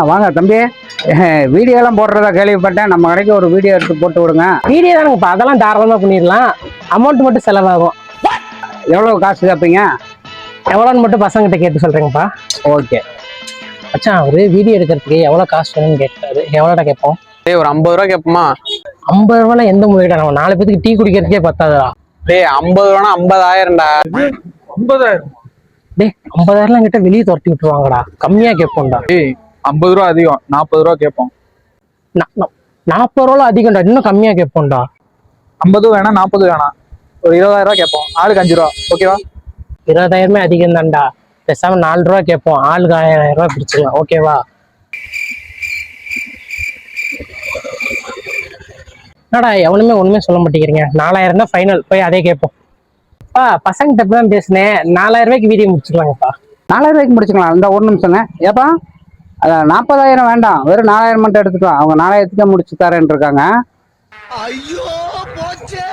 வாங்க தம்பி. வீடியோ எல்லாம் போடுறதா கேள்விப்பட்டேன். நம்ம கடைக்கு ஒரு வீடியோ எடுத்து போட்டு விடுங்க. வீடியோ தானேங்கப்பா, அதெல்லாம் தாராளமா பண்ணிடலாம். அமௌண்ட் மட்டும் செலவாகும். எவ்வளவு காசு கேட்பீங்க? எவ்வளோன்னு மட்டும் பசங்கிட்ட கேட்டு சொல்றேங்கப்பா. ஓகே. அச்சா, அவரு வீடியோ எடுக்கிறதுக்கு எவ்வளவு காசு வேணும்னு கேட்டாரு. எவ்வளோடா கேட்போம்? ஒரு 50 ரூபா கேட்போமா? 50 ரூபாய்ல எந்த முதலீடா? நம்ம 4 பேருக்கு டீ குடிக்கிறதுக்கே பத்தாதுடா. 50 ரூபானா 50,000டா. 50,000? 50,000 கிட்ட வெளியே துரத்தி விட்டுருவாங்கடா. கம்மியா கேட்போம்டா. 50 ரூபா அதிகம், 40 ரூபா கேட்போம். 40 ரூபாய் அதிகம்டா, இன்னும் கம்மியா கேட்போம்டா. 50 வேணாம், 40 வேணாம், ஒரு 20,000 ரூபா கேட்போம். ஆளுக்கு 5 ரூபா, ஓகேவா? 20,000 அதிகம் தான்டா. பேசாம 4 ரூபா கேட்போம். ஆளுக்கு 1000 ரூபாய் பிடிச்சிக்கலாம், ஓகேவா? என்னடா எவனுமே ஒண்ணுமே சொல்ல மாட்டேங்கிறீங்க. 4,000 தான் ஃபைனல், போய் அதே கேட்போம். பசங்கிட்ட தான் பேசினேன். 4,000 ரூபாய்க்கு வீடியோ முடிச்சுக்கலாங்கப்பா. 4,000 ரூபாய்க்கு முடிச்சுக்கலாம். இந்த ஒரு நிமிஷங்க. ஏப்பா 40,000 வேண்டாம், வெறும் 4,000 மட்டும் எடுத்துக்கலாம். அவங்க 4,000 முடிச்சு தரேன் இருக்காங்க. ஐயோ போச்சே.